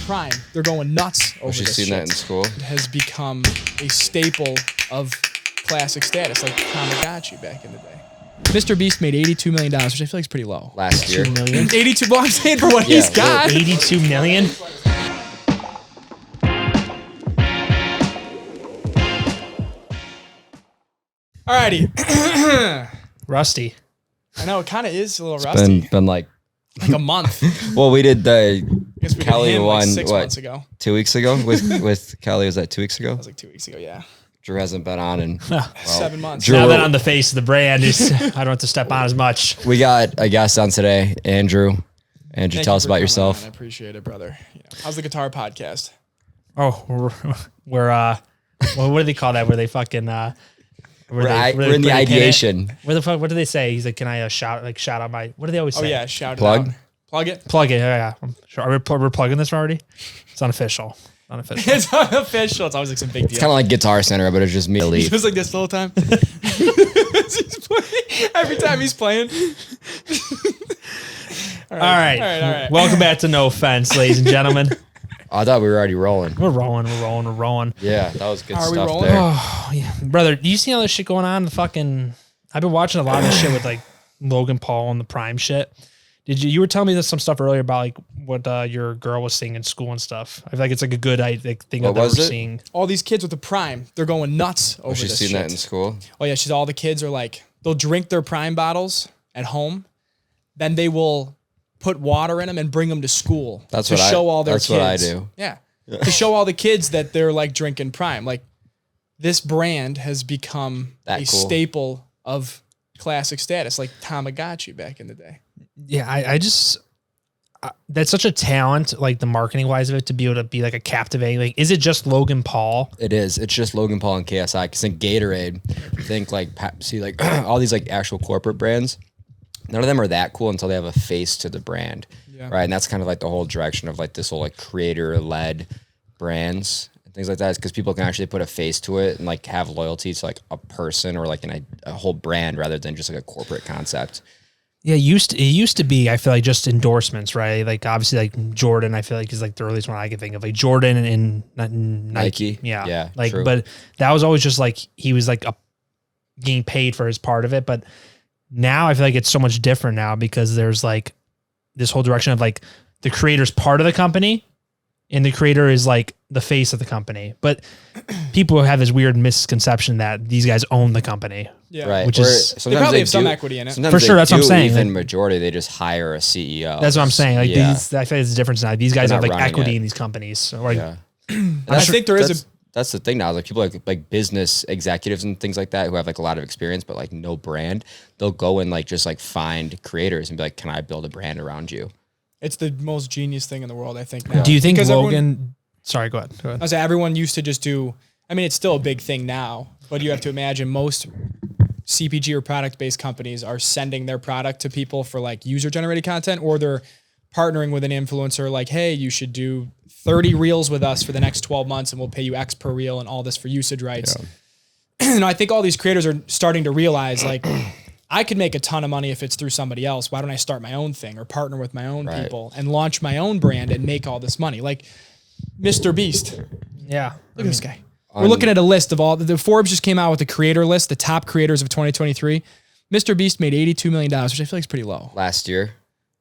prime, they're going nuts over this She's seen that in school. It has become a staple of classic status, like Tamagotchi back in the day. Mr. Beast made $82 million, which I feel like is pretty low. Last year. 2 million? 82, well, I'm saying for what he's got. 82 million? Alrighty. Rusty. I know, it kind of is a little rusty. Been like a month. Well, we did the I guess we did Kelly him one like 6 what, months ago. 2 weeks ago with Kelly. Was that 2 weeks ago? That was like 2 weeks ago, yeah. Drew hasn't been on in 7 months. Drew, Now that I'm the face of the brand, I don't have to step on as much. we got a guest on today, Andrew. Andrew, Thank tell you us for about coming yourself. on. I appreciate it, brother. You know, how's the guitar podcast? Oh, we're well, what do they call that? Where they fucking We're in the ideation. Where the fuck? What do they say? He's like, can I shout out my? What do they always say? Oh yeah, shout Plug? it out. Plug it. Plug it. Yeah. I'm sure. Are we plugging this already? It's unofficial. Unofficial. It's unofficial. It's always like some big deal. It's kind of like Guitar Center, but it's just me. He was like this the whole time. Every time he's playing. All right. Welcome back to No Offense, ladies and gentlemen. I thought we were already rolling. We're rolling. Yeah, that was good Are we stuff rolling? there. Oh, yeah. Brother, do you see all this shit going on? I've been watching a lot of this shit with like Logan Paul and the Prime shit. You were telling me some stuff earlier about like what your girl was seeing in school and stuff. I feel like it's like a good thing that we're seeing. All these kids with the Prime, they're going nuts over She's this seen shit. that in school. Oh yeah, all the kids are like, they'll drink their Prime bottles at home, then they will put water in them and bring them to school. That's to what show all their that's kids. what I do. Yeah. To show all the kids that they're like drinking Prime. Like this brand has become That a cool. staple of classic status, like Tamagotchi back in the day. Yeah, I just that's such a talent, like the marketing wise of it, to be able to be like a captivating. Like, is it just Logan Paul? It is. It's just Logan Paul and KSI. Because think Gatorade, think like Pepsi, like all these like actual corporate brands. None of them are that cool until they have a face to the brand, right? And that's kind of like the whole direction of like this whole like creator-led brands and things like that. Is because people can actually put a face to it and like have loyalty to like a person or like a whole brand rather than just like a corporate concept. Yeah, it used to be, I feel like, just endorsements, right? Like obviously like Jordan, I feel like is like the earliest one I can think of. Like Jordan and Nike. Yeah. Like, true. but that was always just like he was like getting paid for his part of it. But now I feel like it's so much different now because there's like this whole direction of like the creator's part of the company and the creator is like the face of the company. But people have this weird misconception that these guys own the company. Yeah. Right. Which Or is- sometimes They probably have some equity in it. sometimes For they sure, that's what I'm do, saying. Even Like- majority, they just hire a CEO. That's what I'm saying. Like Yeah. these, I feel like it's a difference now. These guys They're have not like running equity it. in these companies. So like, Yeah. I think there is That's the thing now. Like people like business executives and things like that who have like a lot of experience, but like no brand. They'll go and like just like find creators and be like, "Can I build a brand around you?" it's the most genius thing in the world, I think. Now. do you think Because Logan? Sorry, go ahead. I was everyone used to just do. I mean, it's still a big thing now, but you have to imagine most CPG or product-based companies are sending their product to people for like user-generated content, or they're partnering with an influencer like, hey, you should do 30 reels with us for the next 12 months and we'll pay you X per reel and all this for usage rights. And I think all these creators are starting to realize like, I could make a ton of money if it's through somebody else. Why don't I start my own thing or partner with my own people and launch my own brand and make all this money? Like Mr. Beast. Yeah. Look at this guy. We're looking at a list of all the Forbes just came out with the creator list, the top creators of 2023. Mr. Beast made $82 million, which I feel like is pretty low, Last year,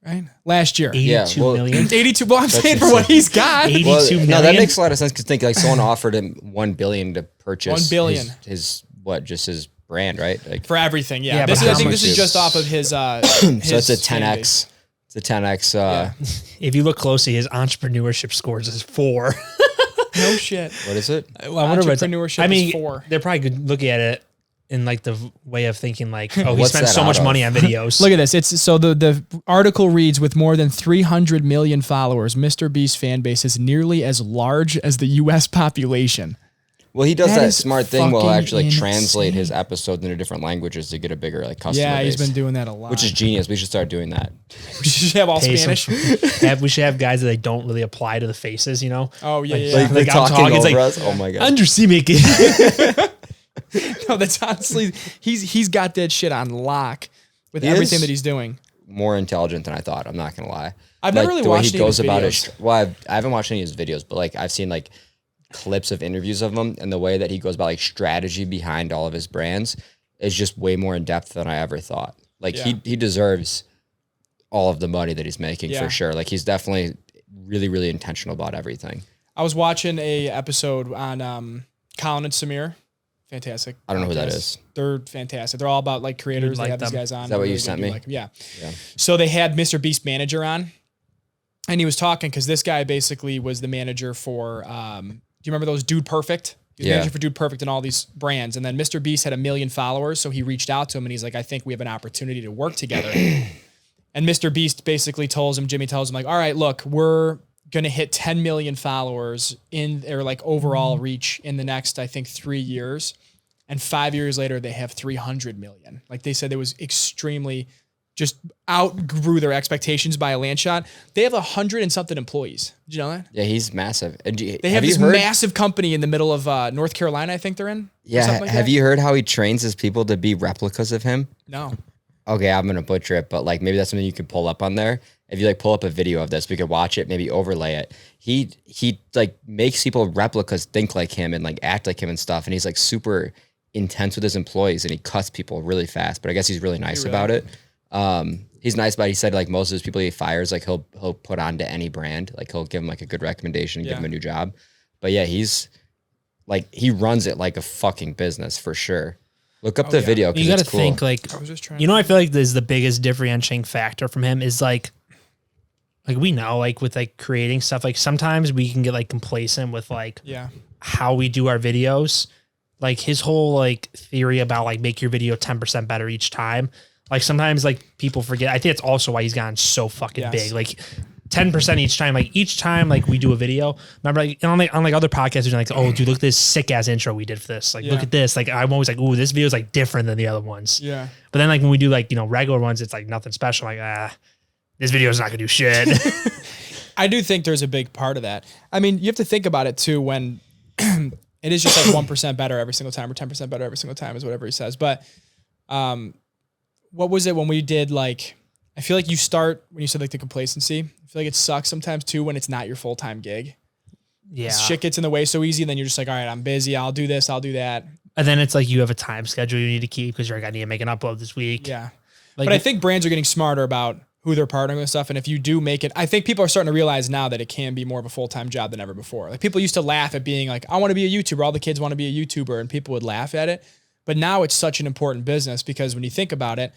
right? Last year. 82 well, million? 82. Well, I'm saying for what he's got. 82 well, million. no, that makes a lot of sense because think like someone offered him $1 billion to purchase $1 billion. his just his brand, right? Like For everything, yeah. Yeah, This but is, I how think much this is just off of his. so it's a fan base. 10x. It's a 10x. If you look closely, his entrepreneurship scores is 4. No shit. What is it? I wonder what it's- Entrepreneurship I mean, is 4. they're probably good looking at it in like the way of thinking like, oh, he What's spent that so much out of? money on videos. Look at this. It's so the article reads, with more than 300 million followers, Mr. Beast's fan base is nearly as large as the U.S. population. Well, he does That that is smart thing where he'll fucking actually translate insane. his episodes into different languages to get a bigger like customer Yeah, he's base, been doing that a lot. which is genius. We should start doing that. we should have all Pay some- Spanish. we should have guys that they don't really apply to the faces, you know? Oh yeah, yeah. Like, They're I'm talking, it's like, us. Oh my god. Undersea No, that's honestly he's got that shit on lock with He everything is that he's doing. More intelligent than I thought. I'm not gonna lie. I've never really the way watched he any of goes his about videos. it. Well, I haven't watched any of his videos, but like I've seen like clips of interviews of him, and the way that he goes about like strategy behind all of his brands is just way more in depth than I ever thought. Like he deserves all of the money that he's making for sure. Like he's definitely really, really intentional about everything. I was watching a episode on Colin and Samir. Fantastic. I don't know who that is. They're fantastic. They're all about like creators. They have these guys on. Is that what you sent me? Yeah. So they had Mr. Beast manager on, and he was talking because this guy basically was the manager for, do you remember those Dude Perfect? He was manager for Dude Perfect and all these brands. And then Mr. Beast had 1 million followers. So he reached out to him and he's like, I think we have an opportunity to work together. And Mr. Beast basically Jimmy tells him like, all right, look, we're going to hit 10 million followers in their like overall reach in the next, I think 3 years. And 5 years later, they have 300 million. Like they said, it was extremely just outgrew their expectations by a land shot. They have 100 and something employees. Did you know that? Yeah, he's massive. And they have this massive company in the middle of North Carolina, I think they're in. Yeah. Like have you heard how he trains his people to be replicas of him? No. Okay, I'm going to butcher it, but like maybe that's something you could pull up on there. If you like pull up a video of this, we could watch it, maybe overlay it. He like makes people replicas think like him and like act like him and stuff. And he's like super intense with his employees and he cuts people really fast, but I guess he's really nice about it. He's nice about it. He said like most of his people he fires, like he'll put on to any brand. Like he'll give them like a good recommendation and give them a new job. But yeah, he's like, he runs it like a fucking business for sure. Look up the video. You got to cool. think like, I feel like this is the biggest differentiating factor from him is like we know like with like creating stuff, like sometimes we can get like complacent with like how we do our videos. Like his whole like theory about like make your video 10% better each time. Like sometimes like people forget. I think it's also why he's gotten so fucking big. Like 10% each time. Like each time like we do a video. Remember like on like other podcasts, we're like, oh dude, look at this sick ass intro we did for this. Like look at this. Like I'm always like, ooh, this video is like different than the other ones. Yeah. But then like when we do like, regular ones, it's like nothing special. Like this video is not gonna do shit. I do think there's a big part of that. I mean, you have to think about it too when it is just like 1% better every single time or 10% better every single time is whatever he says. But what was it when we did like, I feel like you start, when you said like the complacency, I feel like it sucks sometimes too when it's not your full-time gig. Yeah. Shit gets in the way so easy and then you're just like, all right, I'm busy. I'll do this. I'll do that. And then it's like you have a time schedule you need to keep because you're like, I need to make an upload this week. Yeah. Like, but I think brands are getting smarter about who they're partnering with stuff. And if you do make it, I think people are starting to realize now that it can be more of a full-time job than ever before. Like people used to laugh at being like, I want to be a YouTuber. All the kids want to be a YouTuber and people would laugh at it. But now it's such an important business because when you think about it,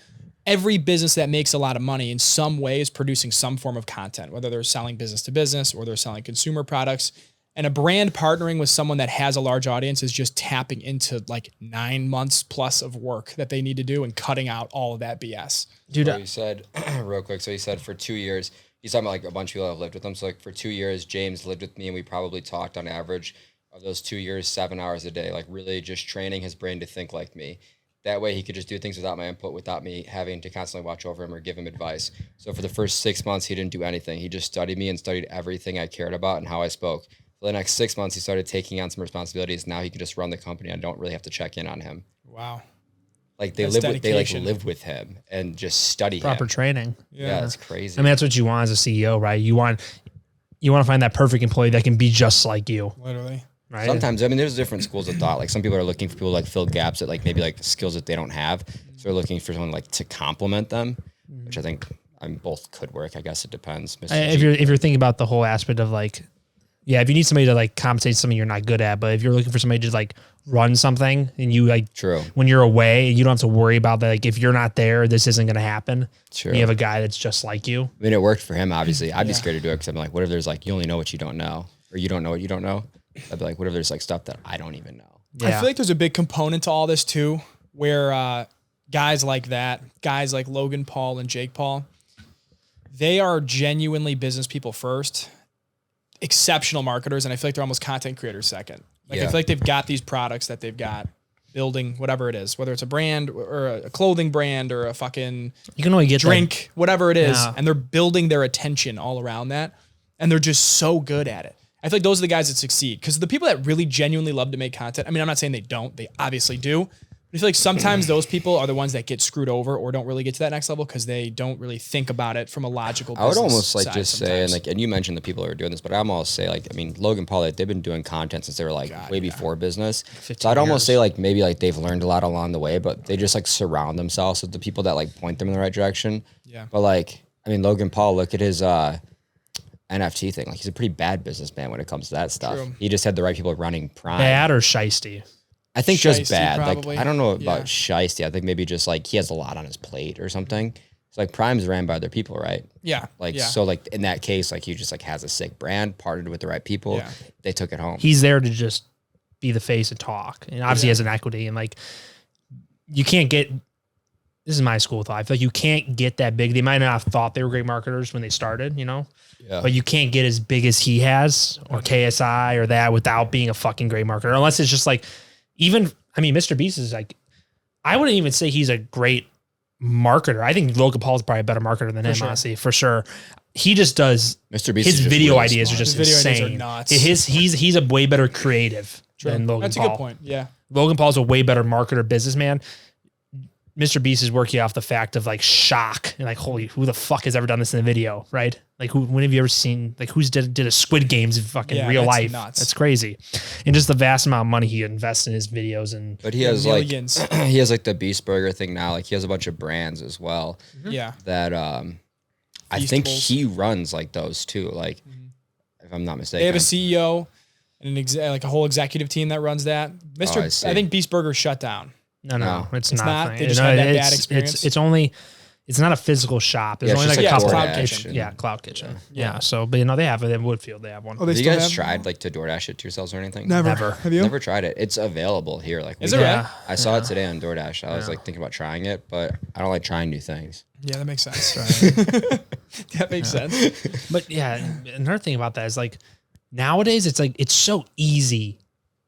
every business that makes a lot of money in some way is producing some form of content, whether they're selling business to business or they're selling consumer products. And a brand partnering with someone that has a large audience is just tapping into like 9 months plus of work that they need to do and cutting out all of that BS. Dude, so he said real quick. So he said for 2 years, he's talking about like a bunch of people that have lived with him. So like for 2 years, James lived with me and we probably talked on average of those 2 years, 7 hours a day, like really just training his brain to think like me. That way he could just do things without my input, without me having to constantly watch over him or give him advice. So for the first 6 months, he didn't do anything. He just studied me and studied everything I cared about and how I spoke. For the next 6 months, he started taking on some responsibilities. Now he can just run the company. I don't really have to check in on him. Wow. Like they live with him and just study proper him. Training. Yeah, it's crazy. I mean, that's what you want as a CEO, right? You want to find that perfect employee that can be just like you. Literally. Right. Sometimes, I mean, there's different schools of thought. Like some people are looking for people like fill gaps that like maybe like skills that they don't have. So they're looking for someone like to complement them, which I think both could work. I guess it depends. If you're thinking about the whole aspect of like, yeah, if you need somebody to like compensate something you're not good at, but if you're looking for somebody to like run something and you like, true, when you're away, you don't have to worry about that. Like if you're not there, this isn't going to happen. True. You have a guy that's just like you. I mean, it worked for him. Obviously, I'd be scared to do it because I'm like, what if there's like you only know what you don't know, or you don't know what you don't know? I'd be like, what if there's like stuff that I don't even know? Yeah. I feel like there's a big component to all this too, where guys like that, guys like Logan Paul and Jake Paul, they are genuinely business people first, exceptional marketers, and I feel like they're almost content creators second. Like I feel like they've got these products that they've got building, whatever it is, whether it's a brand or a clothing brand or a fucking you can only get drink, whatever it is, and they're building their attention all around that, and they're just so good at it. I feel like those are the guys that succeed because the people that really genuinely love to make content, I mean, I'm not saying they don't, they obviously do, I feel like sometimes those people are the ones that get screwed over or don't really get to that next level because they don't really think about it from a logical I would business almost like side just say, sometimes. and you mentioned the people who are doing this, but I'm almost say like, I mean, Logan Paul, like, they've been doing content since they were like way before business. So I'd almost say like maybe like they've learned a lot along the way, but they just like surround themselves with the people that like point them in the right direction. Yeah. But like, I mean, Logan Paul, look at his NFT thing. Like he's a pretty bad businessman when it comes to that stuff. True. He just had the right people running Prime. Bad or shiesty? I think just Shiesty, bad. probably. Like I don't know about shiesty. I think maybe just like he has a lot on his plate or something. It's like Prime's ran by other people, right? Yeah. Like so like in that case, like he just like has a sick brand, partnered with the right people. Yeah. They took it home. He's there to just be the face and talk. And obviously he has an equity and like you can't get this is my school of thought. I feel like you can't get that big. They might not have thought they were great marketers when they started, you know? Yeah. But you can't get as big as he has or KSI or that without being a fucking great marketer. Unless it's just like even I mean, Mr. Beast is like, I wouldn't even say he's a great marketer. I think Logan Paul is probably a better marketer than him, honestly, for sure. He just does. Mr. Beast his is just video really ideas smart. are just His video insane. ideas are nuts. He's a way better creative than Logan That's Paul. a good point. Yeah. Logan Paul's a way better marketer, businessman. Mr. Beast is working off the fact of like shock and like, holy, who the fuck has ever done this in a video, right? Like, when have you ever seen like who's did a Squid Games in fucking real that's life? nuts. That's crazy, and just the vast amount of money he invests in his videos and. But he has millions. like he has like the Beast Burger thing now. Like he has a bunch of brands as well. Yeah. That I think Feastables. he runs like those too. Like if I'm not mistaken. They have a CEO and like a whole executive team that runs that. Oh, I see. I think Beast Burger shut down. No, it's It's not. not? They just had that bad experience? It's only, it's not a physical shop. There's Yeah, only it's like a just couple. Cloud Kitchen. Yeah, Cloud Kitchen. Yeah. So, but they have it in Woodfield. They have one. Oh, they Have you still guys have? tried like to DoorDash it to yourselves or anything? Never. Have you? Never tried it. It's available here. Like Is we it did. really? I saw it today on DoorDash. I was like thinking about trying it, but I don't like trying new things. Yeah, that makes sense. That makes sense. But yeah, another thing about that is like nowadays it's like it's so easy.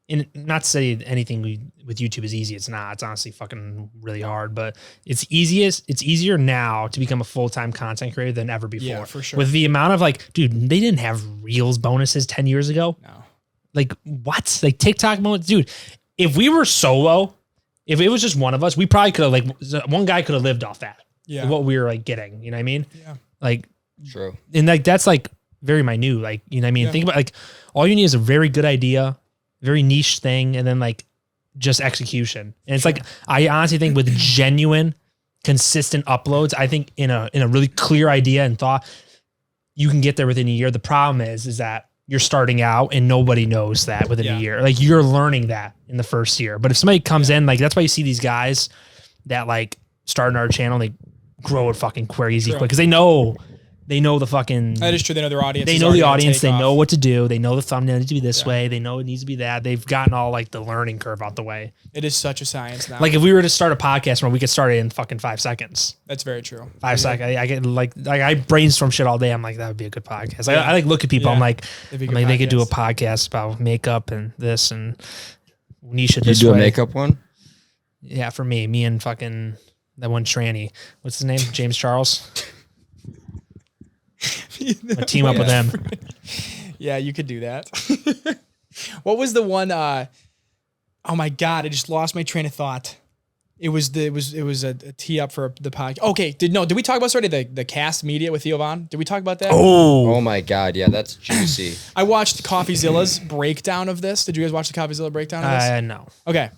And not to say anything with YouTube is easy. It's not. It's honestly fucking really hard. But it's easier now to become a full-time content creator than ever before. Yeah, for sure. With the amount of like, dude, they didn't have Reels bonuses 10 years ago. No. Like what? Like TikTok moments, dude. If we were solo, if it was just one of us, we probably could have like one guy could have lived off that. Yeah. What we were like getting, you know what I mean? Yeah. Like, True. and like that's like very minute. Like, you know what I mean? Yeah. Think about like all you need is a very good idea, very niche thing, and then like just execution. And it's like I honestly think with genuine, consistent uploads, I think in a really clear idea and thought, you can get there within a year. The problem is that you're starting out and nobody knows that within a year. Like you're learning that in the first year. But if somebody comes in, like that's why you see these guys that like start our channel, they grow it fucking crazy quick because they know the fucking. That is true. They know their audience. They is know already the gonna audience. take They off. know what to do. They know the thumbnail needs to be this way. They know it needs to be that. They've gotten all like the learning curve out the way. It is such a science now. Like if we were to start a podcast, where we could start it in fucking 5 seconds. That's very true. 5 seconds. I get like I brainstorm shit all day. I'm like, that would be a good podcast. I like look at people. I'm like, That'd be a good they could do a podcast. podcast about makeup and this and niche it You this do way. a makeup one? Yeah, for me and fucking that one tranny. What's his name? James Charles. I team up with him. Yeah, you could do that. What was the one? Oh my god, I just lost my train of thought. It was a tee up for the podcast. Okay, did we talk about this already? The cast media with Theo Von? Did we talk about that? Oh my god, yeah, that's juicy. I watched CoffeeZilla's breakdown of this. Did you guys watch the CoffeeZilla breakdown of this? No. Okay,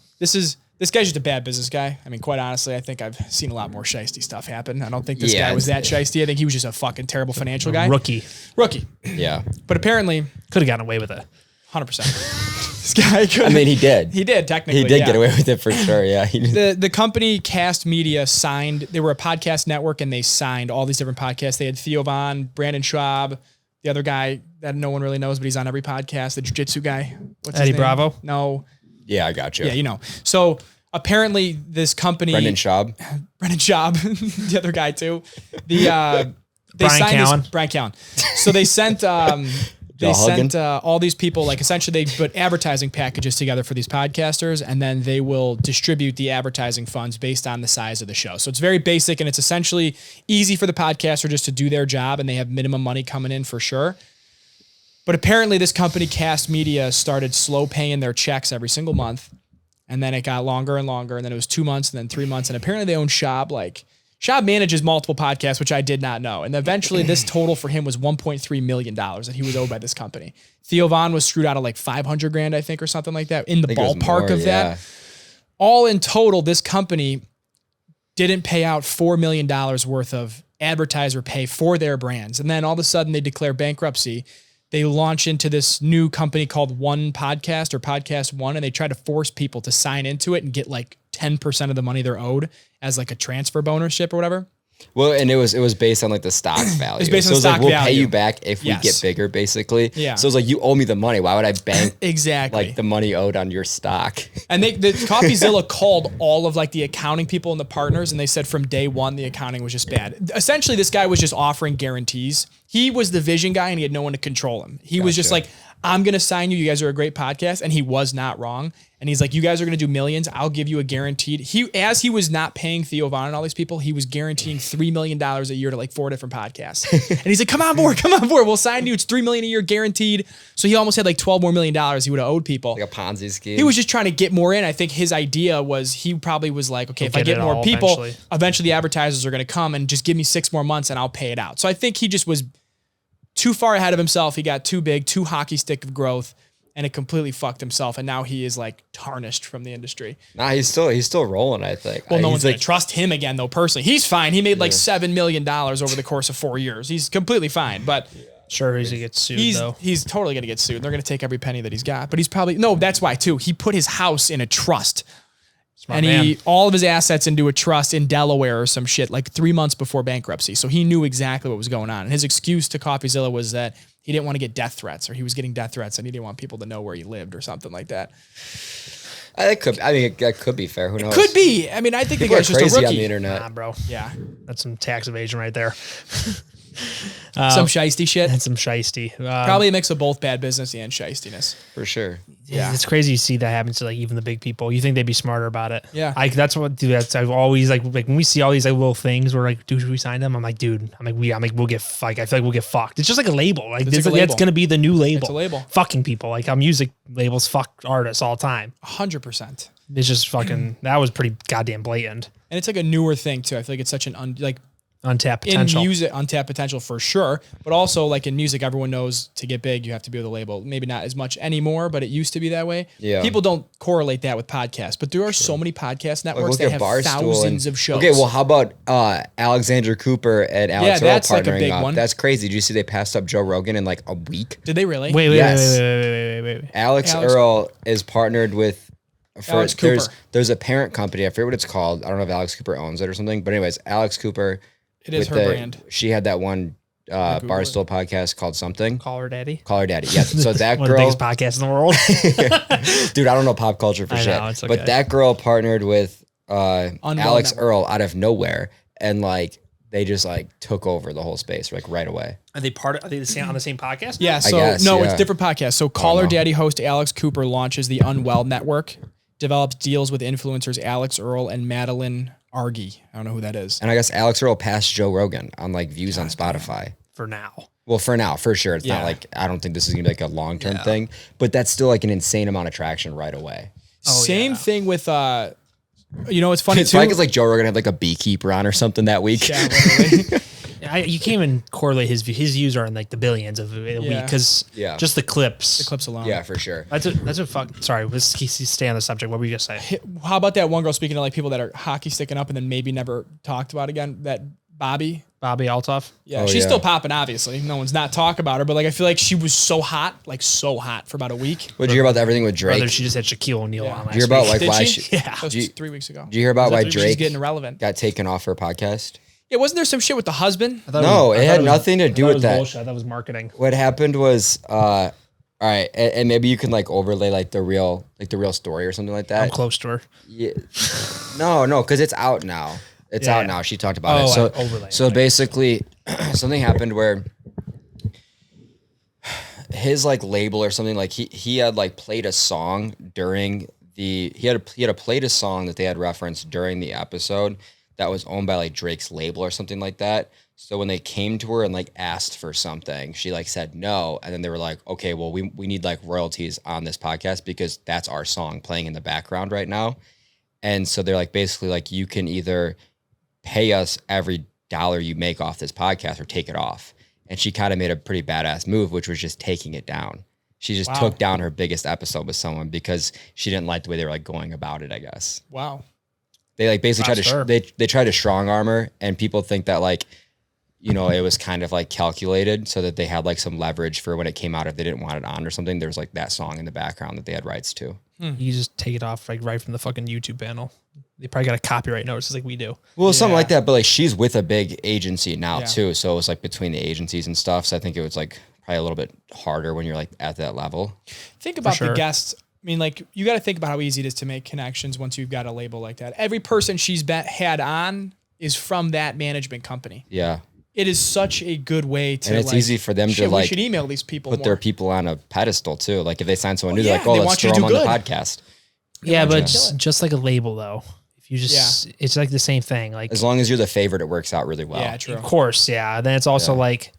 this guy's just a bad business guy. I mean, quite honestly, I think I've seen a lot more shiesty stuff happen. I don't think this Yeah, guy was that shiesty. I think he was just a fucking terrible financial guy. Rookie. Yeah. But apparently, Could have gotten away with it. 100%. This guy could. I mean, he did. He did technically. He did yeah. get away with it for sure. Yeah. He did. The company Cast Media signed. They were a podcast network, and they signed all these different podcasts. They had Theo Von, Brandon Schwab, the other guy that no one really knows, but he's on every podcast. The jiu-jitsu guy. What's his Eddie name? Bravo? No. Yeah, I got you. Yeah, you know. So apparently, this company. Brendan Schaub. Brendan Schaub, the other guy too. They Brian signed Callen. Brian Callen. So they sent all these people, like essentially they put advertising packages together for these podcasters, and then they will distribute the advertising funds based on the size of the show. So it's very basic, and it's essentially easy for the podcaster just to do their job, and they have minimum money coming in for sure. But apparently this company, Cast Media, started slow paying their checks every single month. And then it got longer and longer. And then it was 2 months and then 3 months. And apparently they own Shab. Like Shab manages multiple podcasts, which I did not know. And eventually this total for him was $1.3 million that he was owed by this company. Theo Von was screwed out of like 500 grand, I think, or something like that, in the ballpark of that. All in total, this company didn't pay out $4 million worth of advertiser pay for their brands. And then all of a sudden they declare bankruptcy. They launch into this new company called One Podcast or Podcast One, and they try to force people to sign into it and get like 10% of the money they're owed as like a transfer bonusship or whatever. Well, and it was based on like the stock value. It's based on so stock we'll value. pay you back if we get bigger, basically. Yeah. So it's like, you owe me the money. Why would I bank exactly like the money owed on your stock? And the CoffeeZilla called all of like the accounting people and the partners, and they said from day one the accounting was just bad. Essentially, this guy was just offering guarantees. He was the vision guy, and he had no one to control him. He was just like, I'm going to sign you. You guys are a great podcast. And he was not wrong. And he's like, you guys are going to do millions. I'll give you a guaranteed. As he was not paying Theo Von and all these people, he was guaranteeing $3 million a year to like 4 different podcasts. And he's like, come on board. We'll sign you. It's $3 million a year guaranteed. So he almost had like $12 more million he would have owed people. Like a Ponzi scheme. He was just trying to get more in. I think his idea was, he probably was like, okay, if I get more people, eventually the advertisers are going to come and just give me 6 more months and I'll pay it out. So I think he just was too far ahead of himself. He got too big, too hockey stick of growth, and it completely fucked himself. And now he is like tarnished from the industry. Nah, he's still rolling, I think. Well, no one's going to trust him again though, personally. He's fine. He made like $7 million over the course of 4 years. He's completely fine, but sure, he's going to get sued though. He's totally going to get sued. They're going to take every penny that he's got, but he's probably, no, that's why too. He put his house in a trust. Smart man. All of his assets into a trust in Delaware or some shit, like 3 months before bankruptcy. So he knew exactly what was going on. And his excuse to CoffeeZilla was that he didn't want to get death threats, or he was getting death threats and he didn't want people to know where he lived or something like that. That could be fair. Who knows? It could be. I mean, I think people the guy's are just crazy a rookie. on the internet. Nah, bro. Yeah. That's some tax evasion right there. Some shiesty shit. And some shiesty. Probably a mix of both bad business and shiestiness. For sure. Yeah. It's crazy to see that happen to like even the big people. You think they'd be smarter about it. Yeah. That's what, dude, I've always like when we see all these like little things where like, dude, should we sign them? I'm like, we'll get like, I feel like we'll get fucked. It's just like a label. Like that's going to be the new label. It's a label. Fucking people. Like how music labels fuck artists all the time. 100%. It's just fucking, that was pretty goddamn blatant. And it's like a newer thing too. I feel like it's such an untapped potential. In music, untapped potential for sure. But also like in music, everyone knows to get big, you have to be with a label. Maybe not as much anymore, but it used to be that way. Yeah. People don't correlate that with podcasts, but there are so many podcast networks that have thousands of shows. Okay, well, how about Alexander Cooper and Alex Earl that's partnering like a big up? one. That's crazy. Did you see they passed up Joe Rogan in like a week? Did they really? Wait. Alex Earl is partnered with Alex Cooper. There's a parent company. I forget what it's called. I don't know if Alex Cooper owns it or something. But anyways, Alex Cooper. It is her brand. She had that one Barstool podcast called something. Call Her Daddy. Yes. So that one girl, of the biggest podcasts in the world. Dude, I don't know pop culture for shit. It's okay. But that girl partnered with Alex Earl out of nowhere, and like they just like took over the whole space like right away. Are they on the same podcast? Yeah. So it's different podcasts. So Call Her Daddy host Alex Cooper launches the Unwell Network, develops deals with influencers Alex Earl and Madeline Argy. I don't know who that is. And I guess Alex Earl passed Joe Rogan on like views on Spotify. For now. Well, for now, for sure. It's not like, I don't think this is gonna be like a long-term thing, but that's still like an insane amount of traction right away. Same thing with, it's funny It's too. like Joe Rogan had like a beekeeper on or something that week. Yeah, literally. You can't even correlate his views are in like the billions of a week because just the clips. The clips alone. Yeah, for sure. That's a fuck. Sorry, let's stay on the subject. What were you gonna say? How about that one girl, speaking of like people that are hockey sticking up and then maybe never talked about again? That Bobby Altoff. Yeah, she's still popping. Obviously, no one's not talking about her, but like I feel like she was so hot for about a week. What did you hear about everything with Drake? Brother, she just had Shaquille O'Neal on last Did you hear about like Did why she? Yeah, that was 3 weeks ago. Did you hear about why Drake she's getting irrelevant? got taken off her podcast? Yeah, wasn't there some shit with the husband? No, it had nothing to do with that. Bullshit. That was marketing. What happened was, all right, and maybe you can like overlay like the real story or something like that. I'm close to her. Yeah. No, because it's out now. It's out now. She talked about it. So basically, something happened where his like label or something, like he had like played a song during he had played a song that they had referenced during the episode that was owned by like Drake's label or something like that. So when they came to her and like asked for something, she like said no. And then they were like, okay, well, we need like royalties on this podcast because that's our song playing in the background right now. And so they're like, basically like, you can either pay us every dollar you make off this podcast or take it off. And she kind of made a pretty badass move, which was just taking it down. She just took down her biggest episode with someone because she didn't like the way they were like going about it, I guess. Wow. They like basically they tried to strong arm her, and people think that like, you know, it was kind of like calculated so that they had like some leverage for when it came out if they didn't want it on or something. There was like that song in the background that they had rights to. You just take it off like right from the fucking YouTube panel. They probably got a copyright notice like we do. Well, something like that, but like she's with a big agency now too. So it was like between the agencies and stuff. So I think it was like probably a little bit harder when you're like at that level. Think about the guests. I mean, like you got to think about how easy it is to make connections once you've got a label like that. Every person she's had on is from that management company. Yeah. It is such a good way to, and it's easy for them to like we should email these people put their people on a pedestal too. Like if they sign someone new, they're like, oh, they let's want you throw to them do on the good. podcast. Yeah, but just like a label though. If you just, it's like the same thing. Like as long as you're the favorite, it works out really well. Yeah, true. Of course, yeah. Then it's also like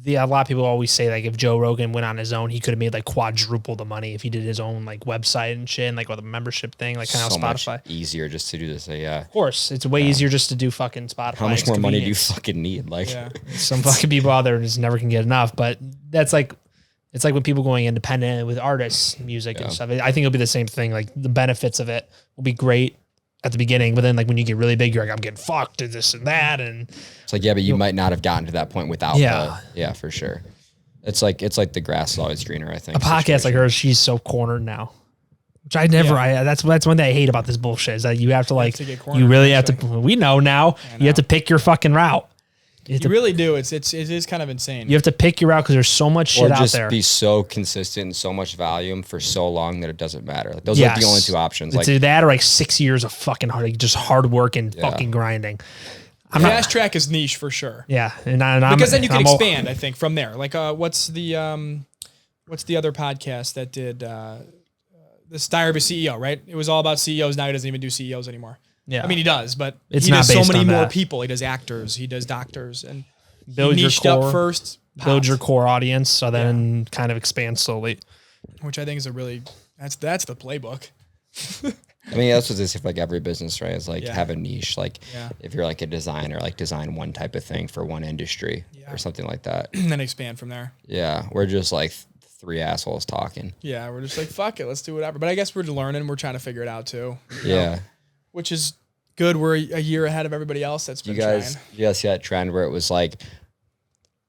a lot of people always say like if Joe Rogan went on his own, he could have made like quadruple the money if he did his own like website and shit and like with a membership thing, like kind of Spotify. Much easier just to do this. Of course, it's way easier just to do fucking Spotify. How much more money do you fucking need? Like some fucking people out there just never can get enough. But that's like, it's like when people going independent with artists, music and stuff. I think it'll be the same thing. Like the benefits of it will be great at the beginning, but then like when you get really big, you're like, I'm getting fucked and this and that. And it's like, but you might not have gotten to that point without for sure. It's like the grass is always greener, I think. A podcast like hers, she's so cornered now. Which I never, that's one thing I hate about this bullshit is that you have to like, you really have to, we know now, you have to pick your fucking route. You really do. It is kind of insane. You have to pick your route because there's so much shit out there. Or just be so consistent and so much volume for so long that it doesn't matter. Like, those are the only two options. It's like that or like 6 years of fucking hard work and fucking grinding. Fast track is niche for sure. Yeah, because then you can expand. I think from there. Like, what's the other podcast that did the Steyer CEO? Right, it was all about CEOs. Now he doesn't even do CEOs anymore. Yeah, I mean he does, but he does so many more people. He does actors, he does doctors, and build your core up first. Build your core audience, so then kind of expand slowly. Which I think is a really that's the playbook. I mean, that's what they say for like every business, right? It's like have a niche. Like if you're like a designer, like design one type of thing for one industry or something like that, and then expand from there. Yeah, we're just like three assholes talking. Yeah, we're just like fuck it, let's do whatever. But I guess we're learning. We're trying to figure it out too. Yeah. Which is good. We're a year ahead of everybody else that's been trying. You guys see that trend where it was like,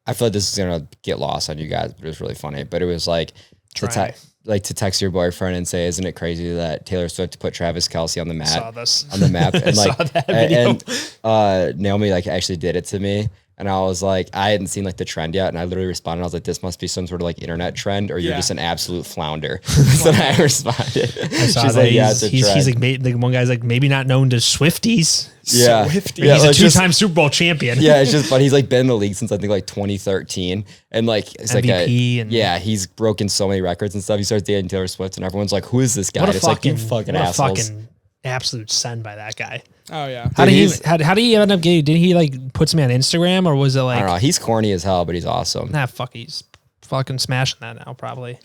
I feel like this is going to get lost on you guys, but it was really funny. But it was like, to text your boyfriend and say, isn't it crazy that Taylor Swift put Travis Kelce on the map? On the map. And saw that video. And Naomi like actually did it to me. And I was like, I hadn't seen like the trend yet. And I literally responded. I was like, this must be some sort of like internet trend or you're just an absolute flounder. So I responded. She's like, he's like, the one guy's like, maybe not known to Swifties. Yeah. Swifties. He's a two-time Super Bowl champion. Yeah. It's just funny. He's like been in the league since I think like 2013. And like, it's MVP like, he's broken so many records and stuff. He starts dating Taylor Swift and everyone's like, who is this guy? It's like, you fucking assholes. Fucking absolute send by that guy. Oh yeah. How did he end up getting? Did he like put something on Instagram or was it like? I don't know. He's corny as hell, but he's awesome. Nah, he's fucking smashing that now, probably.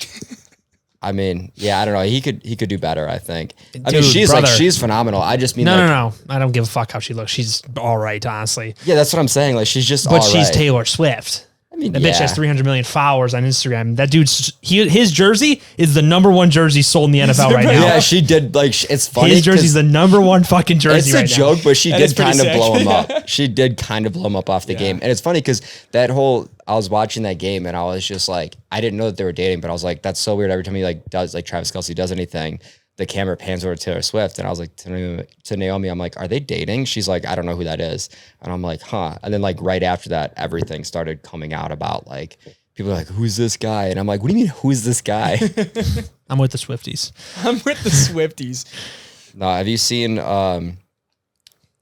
I mean, I don't know. He could do better, I think. I mean, she's phenomenal. I just mean no. I don't give a fuck how she looks. She's all right, honestly. Yeah, that's what I'm saying. Like she's just. But she's Taylor Swift. I mean, that bitch has 300 million followers on Instagram. That dude's his jersey is the number one jersey sold in the NFL right now. Yeah, she did like it's funny. His jersey's the number one fucking jersey. It's a joke, but she did kind of blow him up. She did kind of blow him up off the game, and it's funny because I was watching that game and I was just like, I didn't know that they were dating, but I was like, that's so weird. Every time he like does like Travis Kelce does anything, the camera pans over to Taylor Swift. And I was like, to Naomi, I'm like, are they dating? She's like, I don't know who that is. And I'm like, huh. And then like right after that, everything started coming out about like, people are like, who's this guy? And I'm like, what do you mean, who's this guy? I'm with the Swifties. No, have you seen...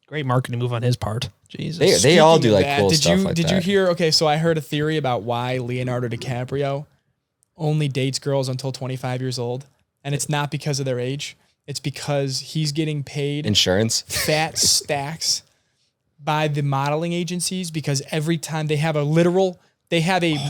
Great marketing move on his part. Jesus. They all do like cool stuff like that. Did you hear, okay, so I heard a theory about why Leonardo DiCaprio only dates girls until 25 years old. And it's not because of their age. It's because he's getting paid insurance fat stacks by the modeling agencies because every time they have a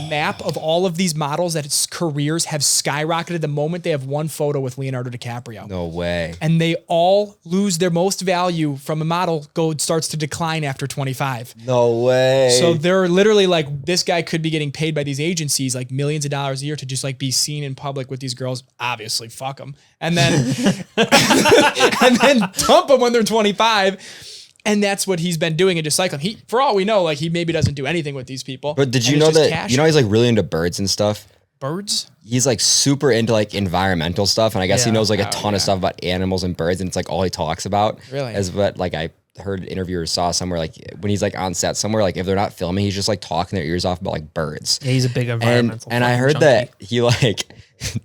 map of all of these models that its careers have skyrocketed the moment they have one photo with Leonardo DiCaprio. No way. And they all lose their most value from a model starts to decline after 25. No way. So they're literally like, this guy could be getting paid by these agencies like millions of dollars a year to just like be seen in public with these girls. Obviously, fuck them. And then, and then dump them when they're 25. And that's what he's been doing and just cycling. For all we know, like he maybe doesn't do anything with these people. But did you know that, he's like really into birds and stuff? Birds? He's like super into like environmental stuff. And I guess he knows like a ton of stuff about animals and birds. And it's like all he talks about. Really? As what like I heard interviewers saw somewhere, like when he's like on set somewhere, like if they're not filming, he's just like talking their ears off about like birds. Yeah, he's a big environmental. And I heard that he like,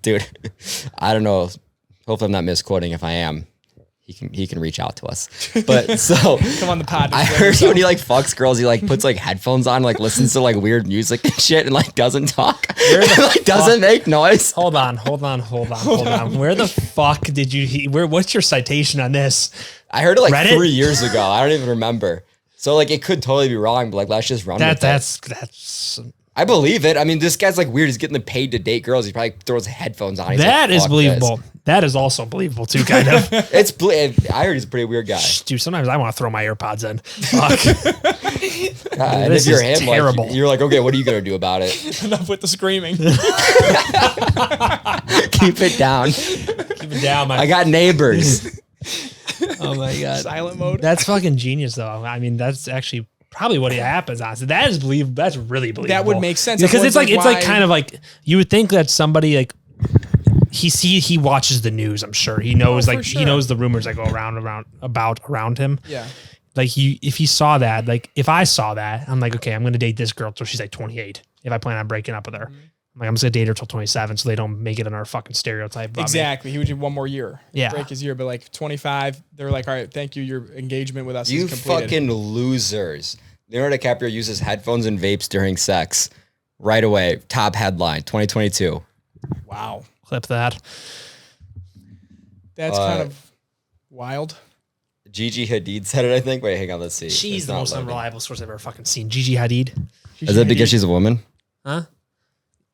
dude, I don't know. Hopefully I'm not misquoting. If I am, he can reach out to us. But so come on the pod. I heard when he like fucks girls, he like puts like headphones on, like listens to like weird music and shit, and like doesn't talk, and, like doesn't make noise. Hold on. Where the fuck did you? What's your citation on this? I heard it like Reddit? 3 years ago. I don't even remember. So like it could totally be wrong, but like let's just run with it. That's. I believe it. I mean, this guy's like weird. He's getting paid to date girls. He probably throws headphones on. He's That like, is "Fuck believable. this." That is also believable too, kind of. I heard he's a pretty weird guy. Dude, sometimes I want to throw my AirPods in. Fuck. And This if you're is him, terrible. like, you're like, okay, what are you gonna do about it? Enough with the screaming. Keep it down. Keep it down, I got neighbors. Oh my god. Silent mode. That's fucking genius, though. I mean, that's actually probably what happens. Honestly, that is believable. That's really believable. That would make sense. because Everyone's it's like why- kind of like you would think that somebody like he watches the news. I'm sure he knows he knows the rumors that go around him. Yeah. Like if he saw that, like if I saw that, I'm like, okay, I'm gonna date this girl till she's like 28. If I plan on breaking up with her, I'm like, I'm just gonna date her till 27, so they don't make it in our fucking stereotype. About Exactly. He would do one more year. Yeah. Break his year, but like 25, they're like, all right, thank you. Your engagement with us You is completed. fucking losers. Leonardo DiCaprio uses headphones and vapes during sex. Right away. Top headline, 2022. Wow. Clip that. That's kind of wild. Gigi Hadid said it, I think. Wait, hang on, let's see. She's It's the not most loading. unreliable source I've ever fucking seen. Gigi Hadid. Is that because she's a woman? Huh?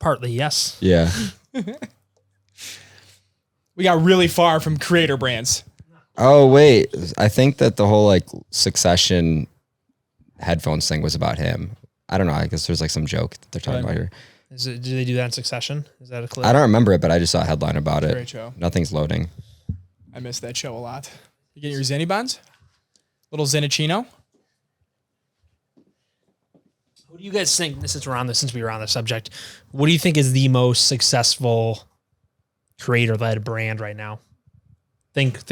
Partly, yes. Yeah. We got really far from creator brands. Oh, wait. I think that the whole like Succession headphones thing was about him. I don't know. I guess there's like some joke that they're talking about here. Do they do that in Succession? Is that a clip? I don't remember it, but I just saw a headline about it. Great show. Nothing's loading. I miss that show a lot. You getting your Zenny buns? Little Zennicino? What do you guys think? Since we were on the subject, what do you think is the most successful creator-led brand right now? Think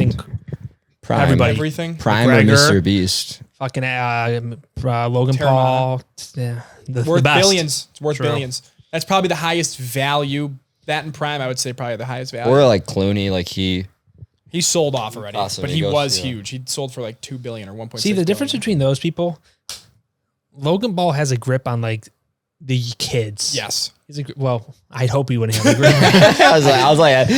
Prime. everybody. Everything? Prime McGregor. or Mr. Beast? Fucking Logan Terramana. Paul. Yeah, the Worth best. billions. It's worth True. billions. That's probably the highest value. That and Prime, I would say probably the highest value. Or like Clooney, like he Sold off already, Awesome. but He he goes, was yeah. huge. He sold for like 2 billion or 1.6 See the difference billion. between those people. Logan Paul has a grip on like the kids. Yes. He's well, I'd hope he wouldn't have a grip. I was like,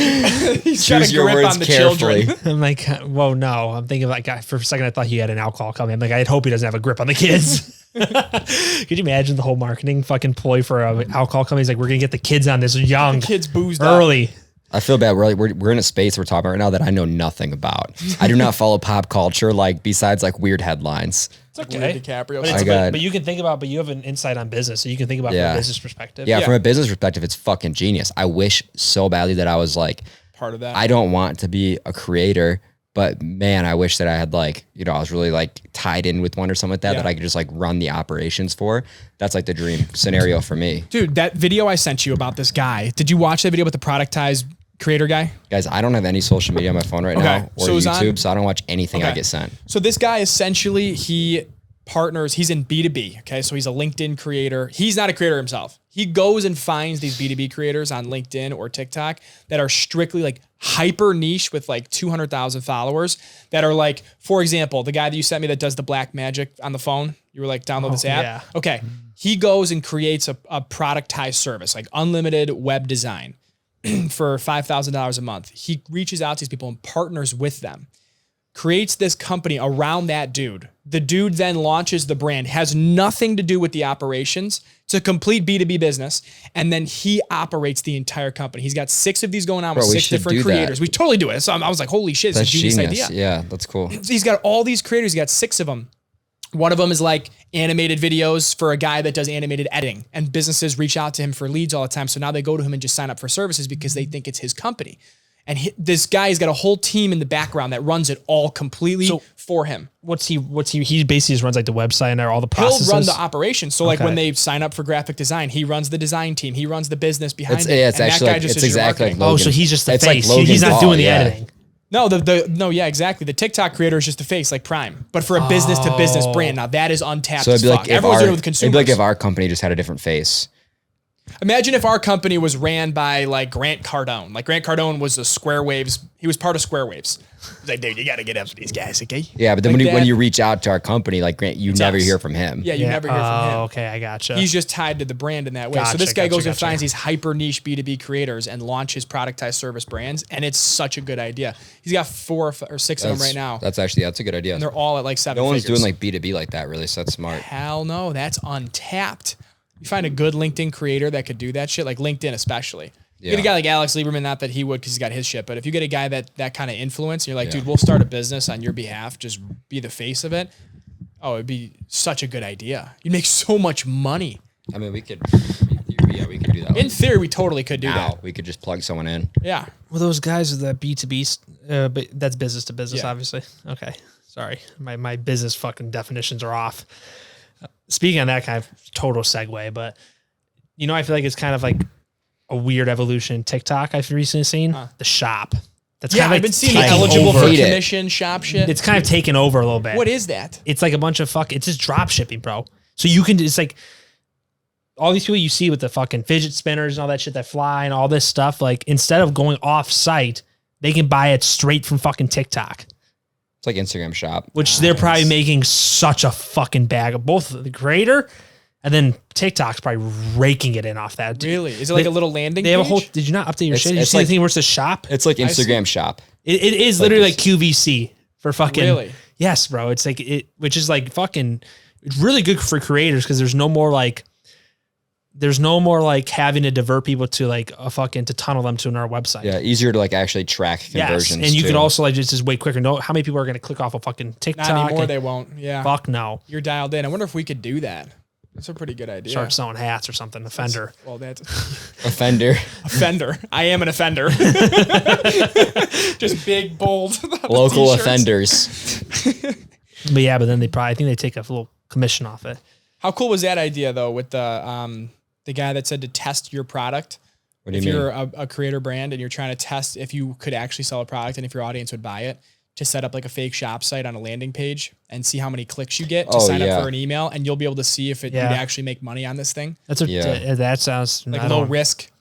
He's got choose a your grip words on the carefully. children. I'm like, whoa, no. I'm thinking like for a second I thought he had an alcohol company. I'm like, I'd hope he doesn't have a grip on the kids. Could you imagine the whole marketing fucking ploy for an alcohol company? He's like, we're gonna get the kids on this young, Kids boozed up. early. I feel bad. We're in a space we're talking about right now that I know nothing about. I do not follow pop culture, like besides like weird headlines. It's okay. Leonardo DiCaprio. But, it's, I got- but you can think about, but you have an insight on business, so you can think about from Yeah. a business perspective. Yeah, Yeah. from a business perspective, it's fucking genius. I wish so badly that I was like, part of that. I don't want to be a creator, but man, I wish that I had like, you know, I was really like tied in with one or something like that, Yeah. that I could just like run the operations for. That's like the dream scenario for me. Dude, that video I sent you about this guy, did you watch that video with the productized creator guy? Guys, I don't have any social media on my phone right now or so it was YouTube, on- so I don't watch anything I Okay. get sent. So this guy essentially, he partners, he's in B2B. Okay. So he's a LinkedIn creator. He's not a creator himself. He goes and finds these B2B creators on LinkedIn or TikTok that are strictly like hyper niche with like 200,000 followers that are like, for example, the guy that you sent me that does the black magic on the phone, you were like, download this app. yeah. Okay. He goes and creates a productized service, like unlimited web design for $5,000 a month. He reaches out to these people and partners with them. creates this company around that dude. The dude then launches the brand, has nothing to do with the operations. It's a complete B2B business. And then he operates the entire company. He's got 6 of these going on with 6 different creators. We totally do it. So I was like, holy shit, it's a genius idea. Yeah, that's cool. So he's got all these creators. He's got 6 of them. One of them is like animated videos for a guy that does animated editing, and businesses reach out to him for leads all the time. So now they go to him and just sign up for services because they think it's his company. And this guy's got a whole team in the background that runs it all completely for him. He basically just runs like the website and all the processes. He'll run the operation. So like when they sign up for graphic design, he runs the design team. He runs the business behind it. Yeah, it's actually like, it's exactly like Logan. So he's just the it's face. Like He's not doing the editing. No, exactly. The TikTok creator is just the face, like Prime, but for a business to business brand. Now that is untapped. So it'd be like everyone's doing it with consumers. It'd be like if our company just had a different face. Imagine if our company was ran by like Grant Cardone. Like Grant Cardone was a Square Waves. He was part of Square Waves. He's like, dude, you got to get up to these guys, okay? Yeah, but then like when you reach out to our company, like Grant, you never hear from him. Yeah, you never hear from him. Okay, I gotcha. He's just tied to the brand in that way. So this guy goes and finds these hyper niche B2B creators and launches productized service brands, and it's such a good idea. He's got 4 or 6 of them right now. That's a good idea. And they're all at like 7 No figures. one's doing like B2B like that, really, so that's smart. Hell no, that's untapped. You find a good LinkedIn creator that could do that shit, like LinkedIn especially. You get a guy like Alex Lieberman, not that he would because he's got his shit, but if you get a guy that kind of influence, and you're like, dude, we'll start a business on your behalf, just be the face of it. Oh, it'd be such a good idea. You'd make so much money. I mean, we could do that. In theory, we totally could do that. We could just plug someone in. Yeah. Well, those guys are the B2B, but that's business to business, obviously. Okay. Sorry. My business fucking definitions are off. Speaking of that kind of total segue, but I feel like it's kind of like a weird evolution in TikTok I've recently seen. The shop. That's kind of I've been seeing the eligible for commission shop shit. It's kind of taken over a little bit. What is that? It's like a bunch of it's just drop shipping, bro. So you can, it's like all these people you see with the fucking fidget spinners and all that shit that fly and all this stuff, like instead of going off site, they can buy it straight from fucking TikTok. It's like Instagram shop. Which they're probably making such a fucking bag of both the creator and then TikTok's probably raking it in off that. Really? Is it like a little landing page? They have a whole, did you not update your shit? Did you see the thing where it's the shop? It's like Instagram shop. It is literally like QVC for fucking. Really? Yes, bro. It's like which is like fucking, it's really good for creators because there's no more like having to divert people to like to tunnel them to our website. Yeah, easier to like actually track conversions. Yes, and you can also like just way quicker know how many people are going to click off a fucking TikTok. Not anymore, they won't. Yeah. Fuck no. You're dialed in. I wonder if we could do that. That's a pretty good idea. Start selling hats or something. Offender. That's offender. Offender. I am an offender. Just big, bold. Local offenders. But then I think they take a little commission off it. How cool was that idea though with the guy that said to test your product? What do you mean? If you're a creator brand and you're trying to test if you could actually sell a product and if your audience would buy it, to set up like a fake shop site on a landing page and see how many clicks you get to sign up for an email, and you'll be able to see if you'd actually make money on this thing. That's what that sounds like low risk.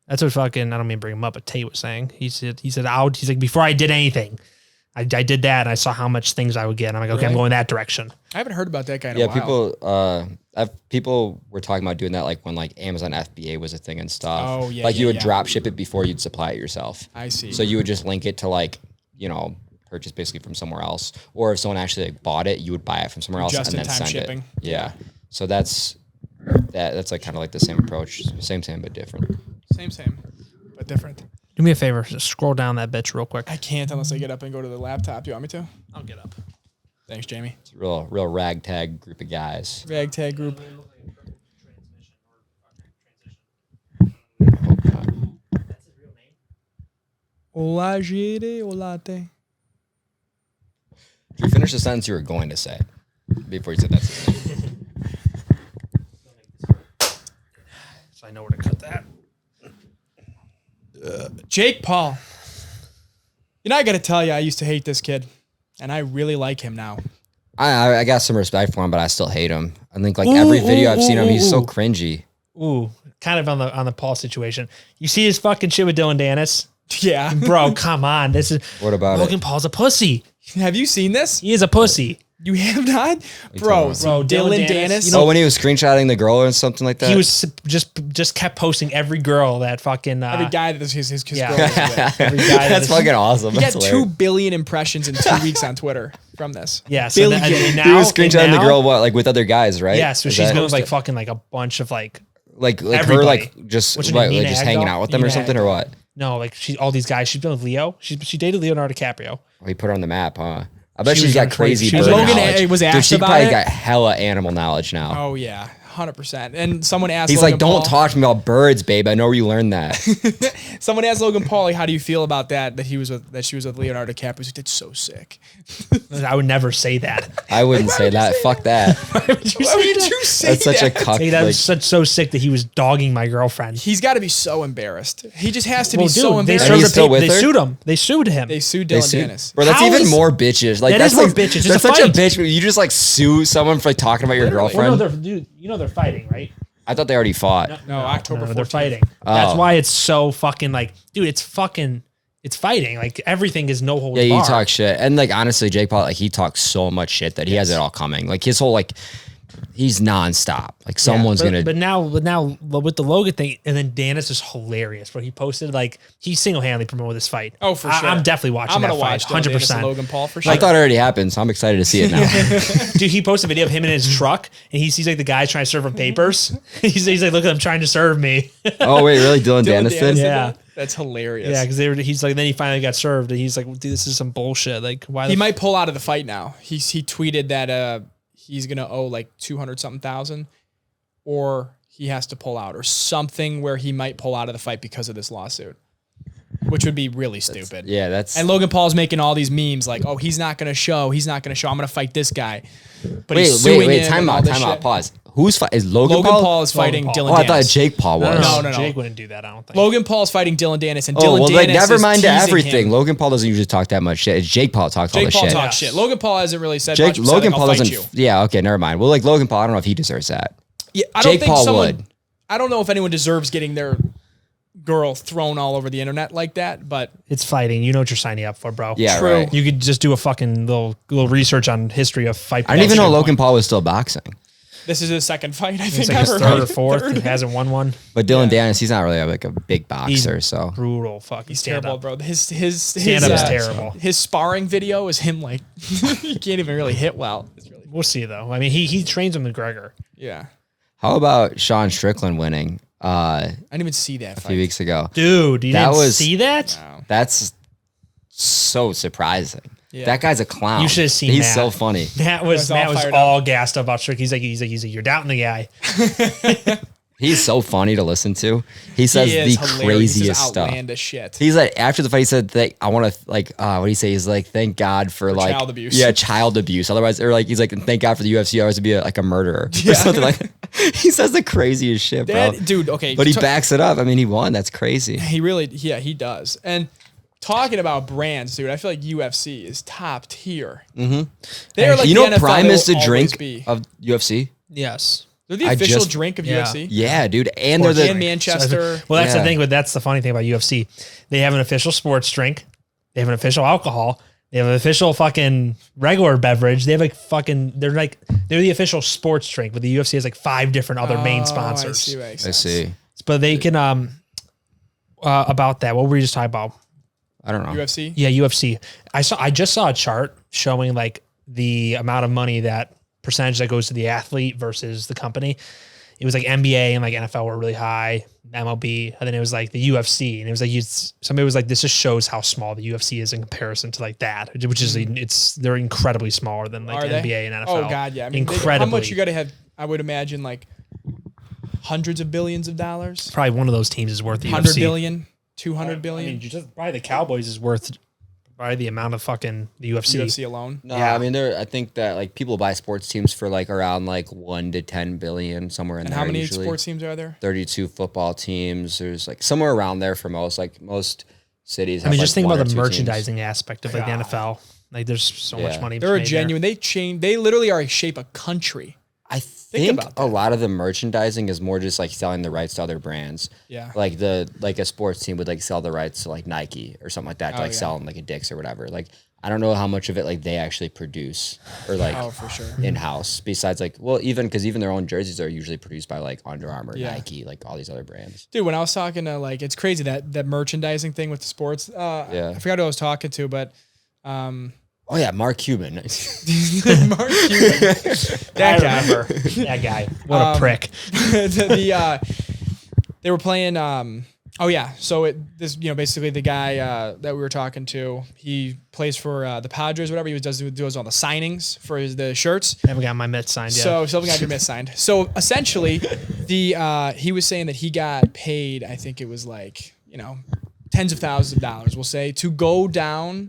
That's what fucking, I don't mean to bring him up, but Tate was saying. He's like, before I did anything, I did that and I saw how much things I would get. And I'm like, okay, I'm going that direction. I haven't heard about that guy in a while. People were talking about doing that like when like Amazon FBA was a thing and stuff. Oh yeah. Like you would drop ship it before you'd supply it yourself. I see. So you would just link it to like, purchase basically from somewhere else. Or if someone actually like bought it, you would buy it from somewhere else and then send shipping. it. Yeah. So that's like kind of like the same approach. Same but different. Same, but different. Do me a favor, just scroll down that bitch real quick. I can't unless I get up and go to the laptop. Do you want me to? I'll get up. Thanks, Jamie. It's a real ragtag group of guys. Ragtag group. Olajere Olate. Did you finish the sentence you were going to say before you said that? So I know where to cut that. Jake Paul. I got to tell you, I used to hate this kid, and I really like him now. I got some respect for him, but I still hate him. I think like every video I've seen him, he's so cringy. Ooh, kind of on the Paul situation. You see his fucking shit with Dylan Dennis? Yeah. Bro, come on. This is what about Logan Paul's a pussy. Have you seen this? He is a pussy. You have not? Bro, Dylan Dennis. You know, when he was screenshotting the girl or something like that? He was just kept posting every girl that fucking... every guy that his girl is with. Every guy That's fucking awesome. He got 2 billion impressions in 2 weeks on Twitter from this. Yeah, so billion. now, he was screenshotting the girl, what, like with other guys, right? Yeah, so she's been with like fucking like a bunch of like her like just hanging out with them or something or what? No, like all these guys. She's been with Leo. She dated Leonardo DiCaprio. Oh, he put her on the map, huh? I bet She she's was got on crazy Twitter. bird Logan knowledge. was asked Dude, she about probably it. got hella animal knowledge now. Oh yeah, 100%. And someone asked, He's Logan like, don't Paul, talk to me about birds, babe. I know where you learned that. Someone asked Logan Paul, like, how do you feel about that she was with Leonardo DiCaprio? He's like, that's so sick. I would never say that. I wouldn't say that. Fuck that. Why would you say That's such a that? cuck. Hey, that was so sick that he was dogging my girlfriend. He's got to be so embarrassed. He just has to be Well, so dude, embarrassed. And he's still with they her? sued him. They sued him. They sued Dylan Dennis. Bro, that's How even is- more bitches. Like That that's is more like, bitches. It's That's a such a fight. bitch. You just like sue someone for like talking about your Literally. Well, girlfriend. no, they're fighting, right? I thought they already fought. No, October 14th. They're fighting. Oh. That's why it's so fucking like, dude, it's fighting. Like everything is no holds Yeah, you barred. talk shit. And like honestly, Jake Paul, like he talks so much shit that he has it all coming. Like his whole like he's nonstop. Like someone's but, gonna But now with the Logan thing, and then Dennis is hilarious. But he posted like he single handedly promoted this fight. Oh, for sure. I'm definitely watching. I'm gonna that watch fight, Dylan Dennis and 100%. Logan Paul for sure. I thought it already happened, so I'm excited to see it now. Dude, he posted a video of him in his truck, and he sees like the guy trying to serve him papers. he's like, look at him trying to serve me. Oh wait, really? Dylan Dennis did? did Yeah. that? That's hilarious. Yeah, because he's like, then he finally got served, and he's like, dude, this is some bullshit. Like, why? He might pull out of the fight now. He tweeted that he's gonna owe like 200 something thousand, or he has to pull out, or something where he might pull out of the fight because of this lawsuit, which would be really stupid. Yeah, that's And Logan Paul's making all these memes like, oh, he's not gonna show. I'm gonna fight this guy. But he's suing him time and all out, this time out, shit. pause. Who's is Logan, Logan Paul? Paul is fighting Logan Dylan Paul. Oh, I thought Dennis. Jake Paul was. No. Jake wouldn't do that. I don't think. Logan Paul's fighting Dylan Dennis, and Oh, Dylan well, Dennis never is mind teasing everything. him. Logan Paul doesn't usually talk that much shit. It's Jake Paul talks all Jake the Paul shit. talks shit. Logan Paul hasn't really said much. besides, Logan like, Paul I'll fight doesn't. you. Yeah, okay, never mind. Well, like Logan Paul, I don't know if he deserves that. Yeah, I don't Jake think Paul someone, would. I don't know if anyone deserves getting their girl thrown all over the internet like that, but It's fighting. You know what you're signing up for, bro. Yeah, True. right. You could just do a fucking little research on history of fight. I didn't even know boxing. Logan Paul was still boxing. this is his second fight, I It's think, like his ever. third or right? fourth. Third. He hasn't won one. But Dylan Dennis, he's not really like a big boxer, He's so brutal. Fuck. He's stand terrible, up. bro. His Stand up is terrible. His sparring video is him like he can't even really hit well. It's really We'll see though. I mean, he trains with McGregor. yeah. how about Sean Strickland winning I didn't even see that a few fight. weeks ago? Dude, you That didn't was- see that? Wow. That's so surprising. Yeah. That guy's a clown. You should have seen He's Matt. so funny. Matt was all fired all gassed up about Strick. He's like, you're doubting the guy. He's so funny to listen to. He says He the is hilarious. He craziest says stuff. outlandish shit. He's like, after the fight, he said, I want to, like, what do you say? He's like, thank God for like, child abuse. Yeah, child abuse. Otherwise, or like, he's like, thank God for the UFC. I was to be like a murderer Yeah. or something like He says the craziest shit, bro. Dude, okay. But he backs it up. I mean, he won. That's crazy. He really, yeah, he does. And talking about brands, dude, I feel like UFC is top tier. Mm-hmm. They're like You the know, NFL, Prime they is will the always drink be. of UFC. Yes. They're the I official just- drink of Yeah. UFC. Yeah, dude. And they're In the Manchester. Well, that's Yeah. the thing, but that's the funny thing about UFC. They have an official sports drink. They have an official alcohol. They have an official fucking regular beverage. They have like they're the official sports drink, but the UFC has like 5 different other main sponsors. I see what makes I sense. see. But they can about that. What were we just talking about? I don't know. UFC. Yeah, UFC. I just saw a chart showing like the amount of money that percentage that goes to the athlete versus the company. It was like NBA and like NFL were really high, MLB, and then it was like the UFC, and it was like somebody was like, this just shows how small the UFC is in comparison to like that, which is they're incredibly smaller than like Are they? NBA and NFL. Oh god, yeah. I mean, incredibly. how much you got to have? I would imagine like hundreds of billions of dollars. Probably one of those teams is worth the 100 UFC. billion, 200 billion. I mean, just probably the Cowboys is worth probably the amount of fucking the UFC. UFC alone. No, Yeah. I mean, I think that like people buy sports teams for like around like 1 to 10 billion, somewhere in And there. how many usually. sports teams are there? 32 football teams. There's like somewhere around there for most cities. I mean, have, just like, think one about or the two merchandising aspect of like the God. NFL. Like, there's so much Yeah. money. They're a made genuine. They literally are a shape of country. teams. I think about a lot of the merchandising is more just like selling the rights to other brands. Yeah. Like a sports team would like sell the rights to like Nike or something like that to Oh, like yeah. sell them like a Dick's or whatever. Like I don't know how much of it like they actually produce or like for sure. in house. Besides, like, well, even their own jerseys are usually produced by like Under Armour, Nike, like all these other brands. Dude, when I was talking to like, it's crazy that merchandising thing with the sports. I forgot who I was talking to, but. Oh yeah, Mark Cuban. Mark Cuban. That guy. Remember that guy. What a prick. They were playing. So basically the guy that we were talking to, he plays for the Padres, whatever. He does all the signings for the shirts. I haven't got my Mets signed yet. So still got your Mets signed. So essentially, he was saying that he got paid. I think it was like tens of thousands of dollars. We'll say to go down,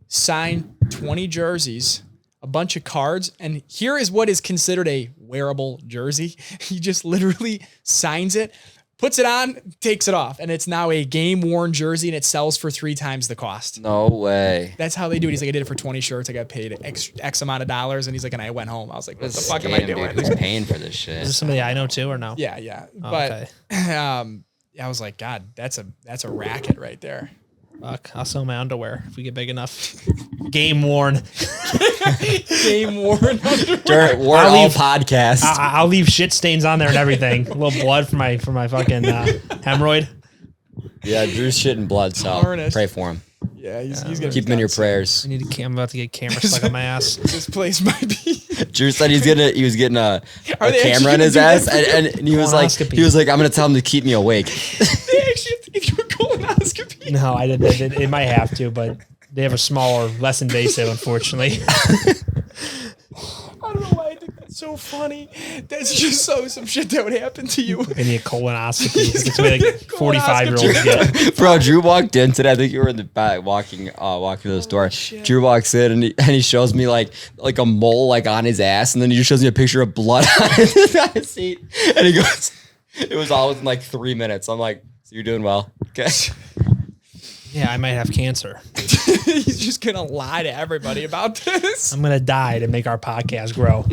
sign 20 jerseys, a bunch of cards, and here is what is considered a wearable jersey. He just literally signs it, puts it on, takes it off, and it's now a game-worn jersey, and it sells for 3 times the cost. No way. That's how they do it. He's like, I did it for 20 shirts. I got paid X amount of dollars, and he's like, and I went home. I was like, what the fuck am I doing? Dude, who's paying for this shit? Is this somebody I know too or no? Yeah. Oh, But okay. I was like, God, that's a racket right there. Fuck, I'll sell my underwear if we get big enough. Game worn. Game worn underwear. We're all podcast. I'll leave shit stains on there and everything. A little blood for my fucking hemorrhoid. Yeah, Drew's shit and blood, so Harness. pray for him. Yeah, he's gonna Keep him in your prayers. I need I'm about to get camera stuck on my ass. This place might be. Drew said he was getting a they camera in actually his gonna ass, do that and he was like, I'm gonna tell him to keep me awake. They actually have to give you a colonoscopy. No, I didn't. It might have to, but they have a smaller, less invasive, unfortunately. I don't know why I think that's so funny. That's just some shit that would happen to you. I need a colonoscopy. It's like 45-year-olds get. Bro, Drew walked in today. I think you were in the back walking to the store. Drew walks in and he shows me like a mole like on his ass, and then he just shows me a picture of blood on his seat. And he goes, it was all within like 3 minutes. I'm like, so you're doing well. Okay. Yeah, I might have cancer. He's just gonna lie to everybody about this. I'm gonna die to make our podcast grow.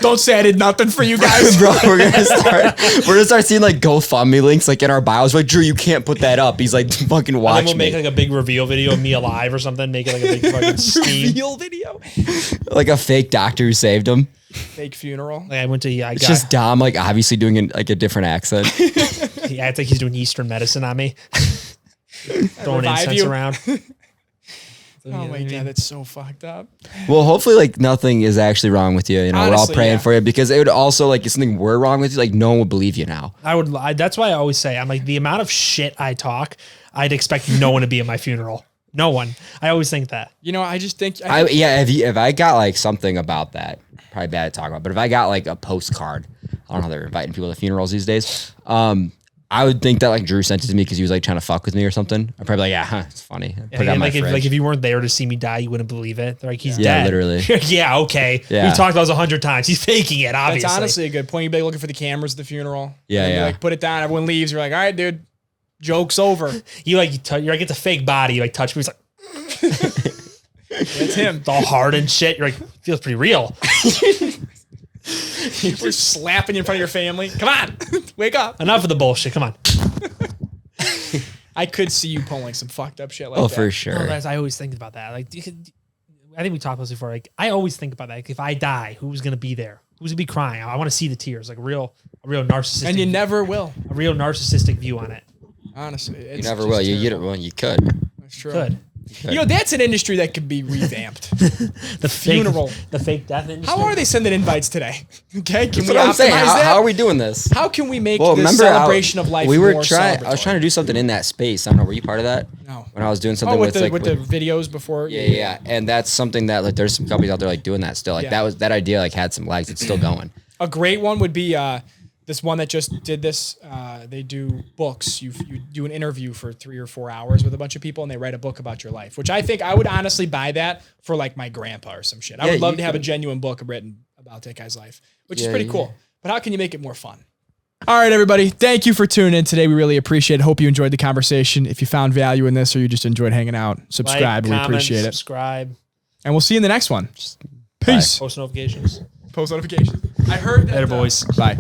Don't say I did nothing for you guys, bro. We're gonna start seeing like GoFundMe links like in our bios. We're like, Drew, you can't put that up. He's like, fucking watch And then we'll make like a big reveal video of me alive or something. Make it like a big fucking scheme. Reveal video. Like a fake doctor who saved him. Fake funeral. Like I went to It's just Dom, like obviously doing a different accent. Yeah, I think he's doing Eastern medicine on me. Throwing Revive incense you. around. Oh my God, that's so fucked up. Well, hopefully, like nothing is actually wrong with you. You know, Honestly, we're all praying yeah. for you because it would also like if something were wrong with you, like no one would believe you now. That's why I always say, I'm like, the amount of shit I talk, I'd expect no one to be at my funeral. No one. I always think that. You know, I just think. If I got like something about that, probably bad to talk about, but if I got like a postcard, I don't know how they're inviting people to funerals these days. I would think that like Drew sent it to me because he was like trying to fuck with me or something. I'm probably like, yeah, it's funny. Put it on my fridge. If you weren't there to see me die, you wouldn't believe it. They're like, he's Yeah, dead. literally. Yeah, okay. Yeah. We've talked about this 100 times. He's faking it, obviously. That's honestly a good point. You'd be looking for the cameras at the funeral. Yeah, and you, yeah. like put it down. Everyone leaves. You're like, all right, dude, joke's over. You're like, it's a fake body. You like touch me. He's like, That's him. it's all hard and shit. You're like, feels pretty real. You're slapping you in front of your family. Come on, wake up. Enough of the bullshit. Come on. I could see you pulling some fucked up shit like that. Oh, for sure. No, guys, I always think about that. Like, I think we talked about this before. Like, I always think about that. Like, if I die, who's gonna be there? Who's gonna be crying? I want to see the tears. Like a real narcissistic. And you never will. A real narcissistic view on it. Honestly, You never will. You could. That's true. Good. You know, that's an industry that could be revamped. The Funeral. The fake death industry. How are they sending invites today? Okay, can That's we what I'm saying. optimize that? How are we doing this? How can we make Well, this remember celebration of life we were more trying. I was celebratory? trying to do something in that space. I don't know. Were you part of that? No. When I was doing something with the like, videos before. Yeah. And that's something that like there's some companies out there like doing that still. Like Yeah. that idea like had some legs. It's still going. A great one would be this one that just did this. They do books. You do an interview for 3 or 4 hours with a bunch of people, and they write a book about your life. Which I think I would honestly buy that for like my grandpa or some shit. I would love to have a genuine book written about that guy's life, which is pretty cool. But how can you make it more fun? All right, everybody. Thank you for tuning in today. We really appreciate it. Hope you enjoyed the conversation. If you found value in this or you just enjoyed hanging out, subscribe. Like, We comment, appreciate it. Subscribe. And we'll see you in the next one. Peace. Post notifications. Post notifications. I heard that. Later, boys. Bye.